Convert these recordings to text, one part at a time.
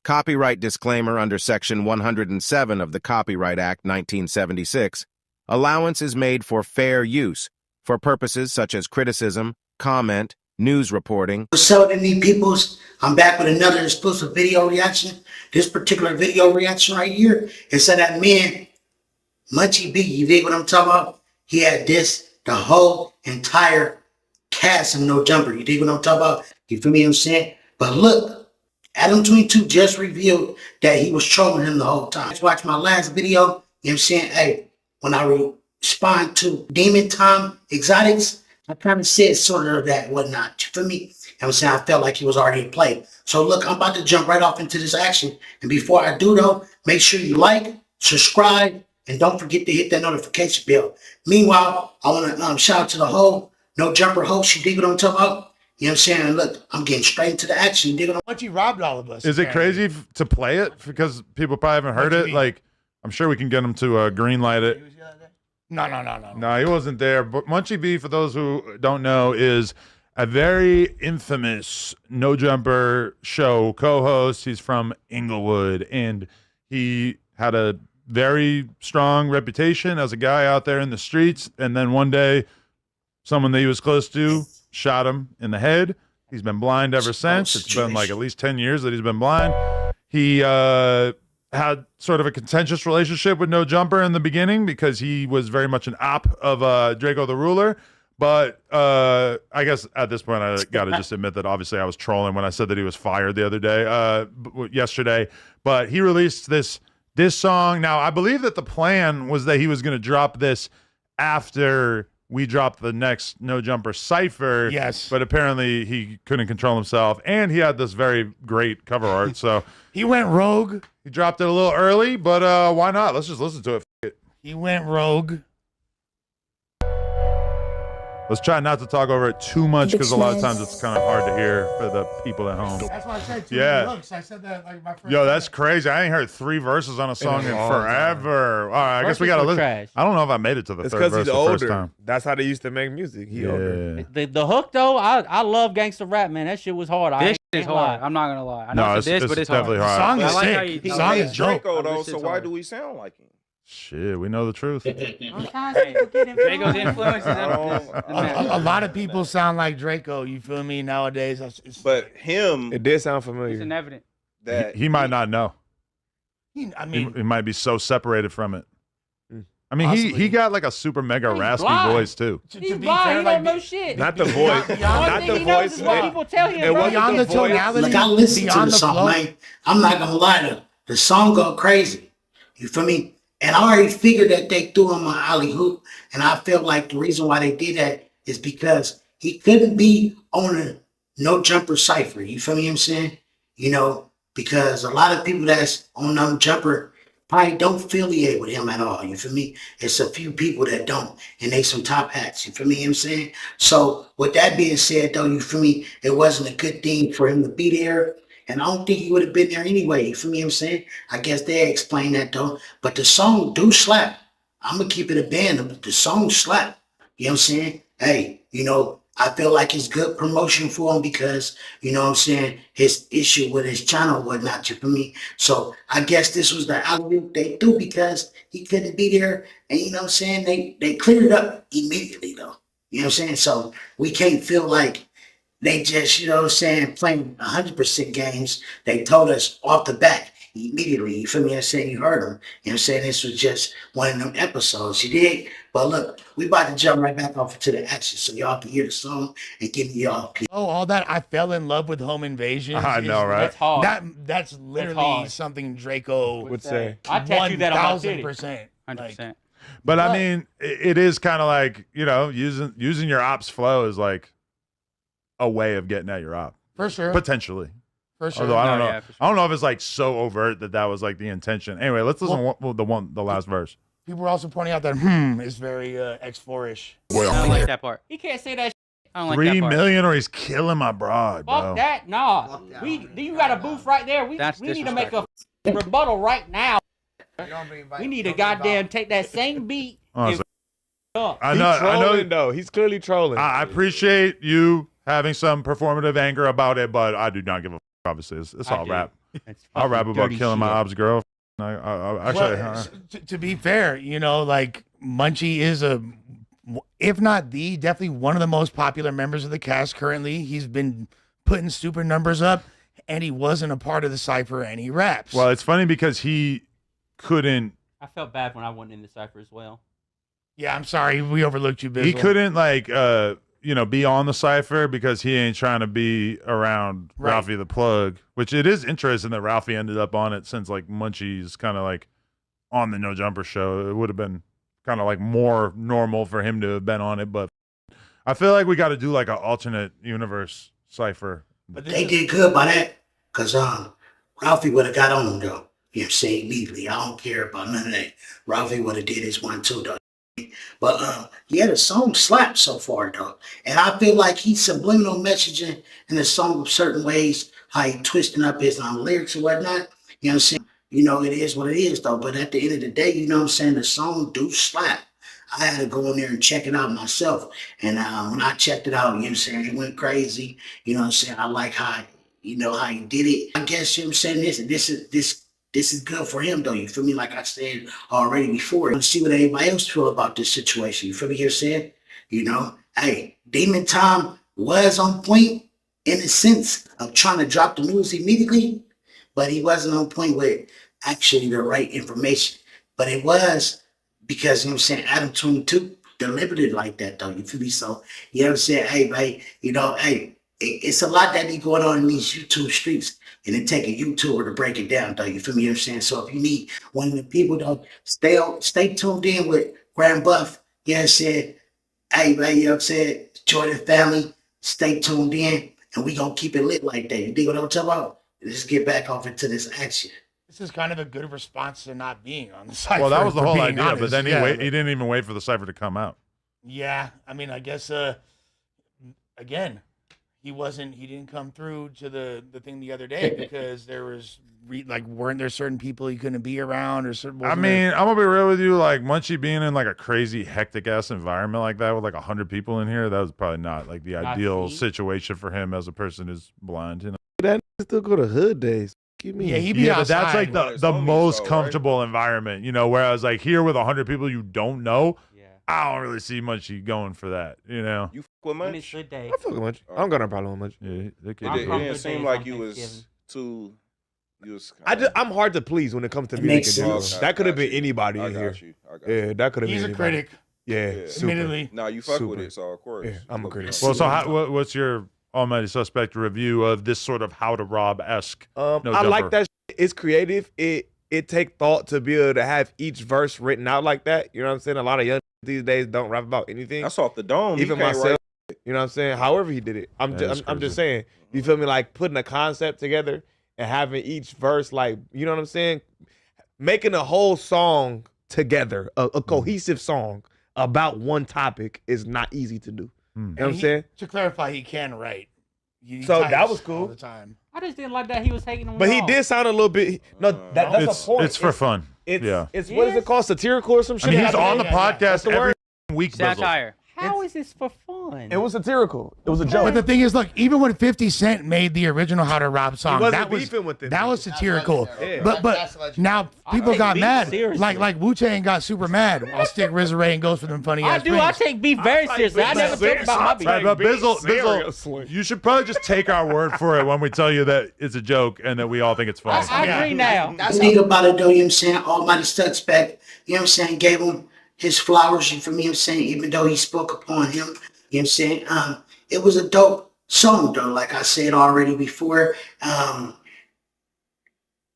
Copyright disclaimer under Section 107 of the Copyright Act 1976. Allowance is made for fair use, for purposes such as criticism, comment, news reporting. What's up, ME peoples? I'm back with another exclusive video reaction. This particular video reaction right here is of that man, Munchie B. You dig what I'm talking about? He had the whole entire cast of No Jumper. You dig what I'm talking about? You feel me what I'm saying? But look, Adam22 just revealed that he was trolling him the whole time. Let's watch my last video. You know what I'm saying? Hey, when I respond to Demon Time Exotics, I kind of said sort of that whatnot. You feel me? You know what I'm saying? I felt like he was already in play. So look, I'm about to jump right off into this action. And before I do though, make sure you like, subscribe, and don't forget to hit that notification bell. Meanwhile, I want to shout out to the whole No Jumper host. You dig what I'm talking about? You know what I'm saying? And look, I'm getting straight into the action. You dig what I'm Munchie robbed all of us. Is it crazy to play it? Because people probably haven't heard it. Like, I'm sure we can get them to green light it. No. No, he wasn't there. But Munchie B, for those who don't know, is a very infamous No Jumper show co-host. He's from Inglewood, and he had a very strong reputation as a guy out there in the streets. And then one day, someone that he was close to shot him in the head. He's been blind ever since. It's been like at least 10 years that he's been blind. He had sort of a contentious relationship with No Jumper in the beginning because he was very much an op of Draco the Ruler. But I guess at this point, I got to just admit that obviously I was trolling when I said that he was fired the other day, yesterday. But he released this song. Now, I believe that the plan was that he was going to drop this after we dropped the next No Jumper Cipher. Yes. But apparently he couldn't control himself. And he had this very great cover art. So he went rogue. He dropped it a little early, but why not? Let's just listen to it. He went rogue. Let's try not to talk over it too much because a lot of times it's kind of hard to hear for the people at home. That's why I said too many looks. I said that like my first. Yo, that's crazy. I ain't heard 3 verses on a song in forever. All right, I guess we got to listen. Trash. I don't know if I made it to the third verse the first time. That's how they used to make music. He older. The hook though, I love gangster rap, man. That shit was hard. This shit is hard. I'm not gonna lie. I know it's it's but it's definitely hard. The song is I like sick. how you- The song is dope. Draco though, so why do we sound like him? Shit, we know the truth. Draco's influence is A lot of people sound like Draco. You feel me? Nowadays, But him, It did sound it's familiar. evident. that He might not know. I He mean, might be so separated from it. I mean, Possibly. he got like a super mega He's raspy blind. voice too. He's to be blind. fair, He like, don't know shit. Not the voice. One Not thing the he knows voice. is what people tell him. It wasn't beyond the the voice. tonality, Like I listen to beyond the the song, flow. man. I'm not gonna lie, the song go crazy. You feel me? And I already figured that they threw him on alley hoop, and I felt like the reason why they did that is because he couldn't be on a No Jumper Cipher. You feel me? What I'm saying, you know, because a lot of people that's on No Jumper probably don't affiliate with him at all. You feel me? It's a few people that don't, and they some top hats. You feel me? What I'm saying. So with that being said, though, you feel me? It wasn't a good thing for him to be there. And I don't think he would have been there anyway. You feel me what I'm saying? I guess they explain that though. But the song do slap. I'm going to keep it a band. The song slap. You know what I'm saying? Hey, you know, I feel like it's good promotion for him because, you know what I'm saying, his issue with his channel and whatnot, you feel me? So I guess this was the outlook they threw because he couldn't be there. And you know what I'm saying? They cleared it up immediately though. You know what I'm saying? So we can't feel like they just, you know what I'm saying, playing 100% games. They told us off the bat immediately. You feel me? I'm saying you heard them. You know what I'm saying? This was just one of them episodes. You did? But look, we about to jump right back off into the action so y'all can hear the song and give me y'all. all that I fell in love with Home Invasion. I know, right? That's hard. That's literally hard. something Draco Would say. I tattooed that on my titty. 1000%. 100%. But I mean, it is kind of like, you know, using your ops flow is like a way of getting at your op. For sure. Potentially. For sure. Although I don't know. yeah, for sure. I don't know if it's like so overt that was like the intention. Anyway, let's listen to the last verse. People were also pointing out that is very X4-ish. I don't like that part. He can't say that shit. I don't like 3 that part. million or he's killing my broad, bro. Fuck that. Nah. You got a booth right there. We need to make a rebuttal right now. We need to goddamn take that same beat and up. I He's know. trolling though. He's clearly trolling. I appreciate you having some performative anger about it, but I do not give a f. Obviously, it's all rap. I'll rap about dirty killing my shit. ops girl. I actually, to be fair, you know, like Munchie is if not definitely one of the most popular members of the cast currently. He's been putting stupid numbers up, and he wasn't a part of the Cipher, and he raps. well, it's funny because he couldn't. I felt bad when I went in the Cipher as well. Yeah, I'm sorry, we overlooked you, Bizzle. He couldn't like be on the Cipher because he ain't trying to be around Ralphie the Plug, which it is interesting that Ralphie ended up on it since like Munchie's kind of like on the No Jumper show. It would have been kind of like more normal for him to have been on it, but I feel like we got to do like an alternate universe Cipher. But they did good by that, because Ralphie would have got on, though. You know what I'm saying? Immediately. I don't care about none of that. Ralphie would have did his one, too, though. But yeah, the song slapped so far, though. And I feel like he's subliminal messaging in the song of certain ways, how he twisting up his lyrics and whatnot. You know what I'm saying? You know, it is what it is, though. But at the end of the day, you know what I'm saying, the song do slap. I had to go in there and check it out myself. And when I checked it out, you know what I'm saying, it went crazy. You know what I'm saying? I like how, you know, how he did it. I guess, you know what I'm saying, this is good for him, though. You feel me? Like I said already before. Let's see what everybody else feel about this situation. You feel me? You're saying, you know, hey, Demon Time was on point in the sense of trying to drop the news immediately, but he wasn't on point with actually the right information. But it was because, you know what I'm saying, Adam22 delivered it like that, though. You feel me? So, you know what I'm saying? Hey, babe, you know, hey, it's a lot that be going on in these YouTube streets, and it take a YouTuber to break it down, though. You feel me? You know what I'm saying? So if you need one of the people, though, stay tuned in with Grand Buff. You know what I'm saying? Hey, man, you know what I'm saying? Jordan family, stay tuned in, and we gonna keep it lit like that. You dig what I'm talking about? Let's get back off into this action. This is kind of a good response to not being on the Cipher. Well, that was the whole idea, honest. but then he didn't even wait for the Cipher to come out. Yeah, I mean, I guess again, he didn't come through to the thing the other day because there was weren't there certain people he couldn't be around or certain. I mean, I'm gonna be real with you. Like Munchie being in like a crazy hectic ass environment like that with like 100 people in here, that was probably not like the ideal situation for him as a person who's blind. You know, that still go to hood days. Yeah, he'd be but that's outside. like the most comfortable environment, you know. Whereas like here with 100 people you don't know, I don't really see Munchie going for that, you know. You fuck with When Munch? it's good day. I fuck with Munch. I don't got no problem with Munch. Yeah, It didn't seem like you was too. I'm hard to please when it comes to It music. makes And sense. that could have been anybody I in got here. you. Yeah, that could have been He's a anybody. critic. Yeah, super. Admittedly. Now you fuck with Super. it, so of course. Yeah, I'm a critic. Well, so what's your Almighty Suspect review of this sort of How to Rob-esque? I like that. It's creative. It take thought to be able to have each verse written out like that. You know what I'm saying? A lot of young these days don't rap about anything. That's off the dome. Even myself. You know what I'm saying? However he did it. I'm just saying. You feel me? Like putting a concept together and having each verse, like, you know what I'm saying? Making a whole song together, a cohesive song about one topic is not easy to do. You know what I'm saying? To clarify, he can write. So that was cool. All the time. I just didn't like that he was hating on. But he did sound a little bit. No, that's a point. It's for fun. It's what is it called? Satirical or some shit? I mean, he's on the podcast every week. Satire. How is this for fun? It was satirical. It was a joke. But the thing is, look, even when 50 Cent made the original How to Rob song, that was satirical. But now people got mad. Like Wu-Tang got super mad. I'll stick RZA Ray and Ghost for them funny ass. I take beef very seriously. I never talk about my beef. But Bizzle, you should probably just take our word for it when we tell you that it's a joke and that we all think it's funny. I agree now. The thing about it, though, you know what I'm saying, Almighty Suspect, you know what I'm saying, gave him his flowers, you feel me, you know what I'm saying, even though he spoke upon him, you know what I'm saying, it was a dope song, though, like I said already before.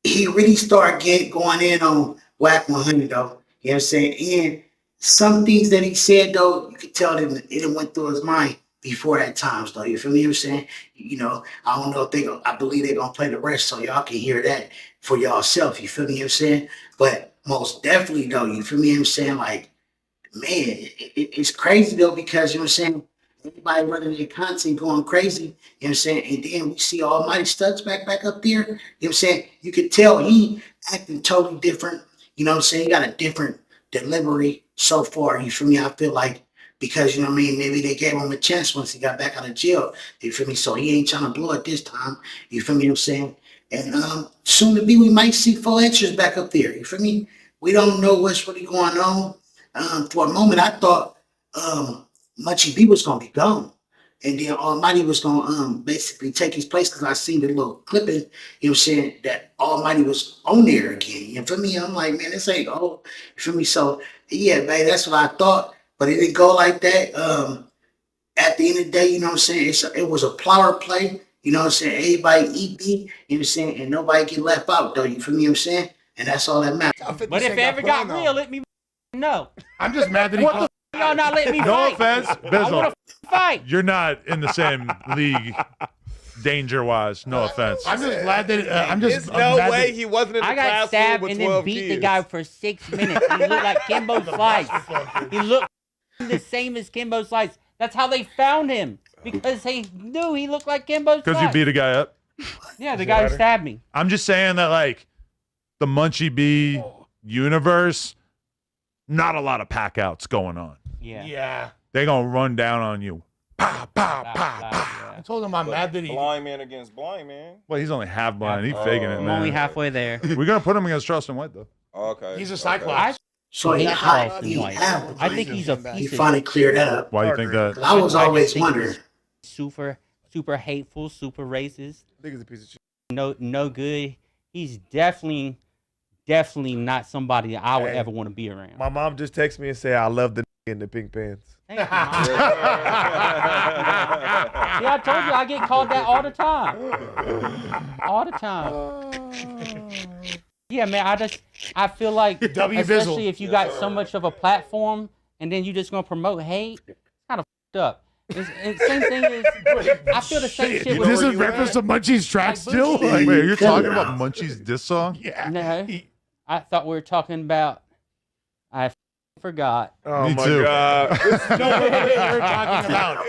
He really started going in on Whack 100, though, you know what I'm saying, and some things that he said, though, you could tell that it went through his mind before that times, though, you feel me, you know what I'm saying, you know, I don't know if I believe they're going to play the rest, so y'all can hear that for y'allself, you feel me, you know what I'm saying, but most definitely, though, you feel me, you know what I'm saying, like, man, it's crazy, though, because, you know what I'm saying, everybody running their content going crazy, you know what I'm saying, and then we see Almighty Studs back up there, you know what I'm saying, you could tell he acting totally different, you know what I'm saying, he got a different delivery so far, you feel me, I feel like, because, you know what I mean, maybe they gave him a chance once he got back out of jail, you feel me, so he ain't trying to blow it this time, you feel me, you know what I'm saying, And soon to be, we might see 4 extras back up there. You feel me? We don't know what's really going on. For a moment, I thought Munchie B was gonna be gone, and then Almighty was gonna basically take his place, because I seen the little clipping. You know what I'm saying, that Almighty was on there again. You feel me? I'm like, man, this ain't you feel me? So yeah, man, that's what I thought, but it didn't go like that. At the end of the day, you know what I'm saying, it was a power play. You know what I'm saying? Everybody eat beat, you know what I'm saying, and nobody get left out though. You feel me? What I'm saying, and that's all that matters. But if it ever got real, let me know. I'm just mad that he. Y'all not letting me No fight. offense, I Bizzle. want to fight. You're not in the same league, danger-wise. No offense. I'm just glad that I'm just. There's no mad way that- he wasn't in the I got classroom stabbed with and 12 then beat kids. the guy for 6 minutes. He looked like Kimbo Slice. He looked the same as Kimbo Slice. That's how they found him, because they knew he looked like Kimbo Slice. Because you beat a guy up. Yeah, the guy who stabbed me. I'm just saying that, like, the Munchie B universe, not a lot of pack-outs going on. Yeah. They gonna run down on you. Pow, pow, pow, pow. I told him I'm mad that he. Blind man against blind man. Well, he's only half blind. He's faking it, I'm man. only halfway there. We're gonna put him against Charleston White, though. Okay. He's a Cyclops. So he hate hot. Charleston He White. have. I think he's a He piece of finally cleared that up. Why do you think that? 'Cause I was always think wondering. he's super hateful, super racist. I think he's a piece of shit. No good. He's definitely not somebody that I would ever want to be around. My mom just texted me and said, I love the in the pink pants. Thank you, Mom. Yeah, I told you I get called that all the time. All the time. Yeah, man, I feel like, W especially Bizzle. if you got so much of a platform and then you just gonna promote hate, it's kind of fucked up. Same thing is, I feel the same shit with This is reference to Munchie's track Like still. Boosie. Like, Wait, you're talking about Munchie's diss song? yeah. No, I thought we were talking about. I forgot. Oh Me my too. God. No, what you're talking about.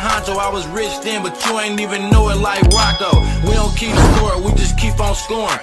Honcho, I was rich then, but you ain't even know it like Rocco. We don't keep score, we just keep on scoring.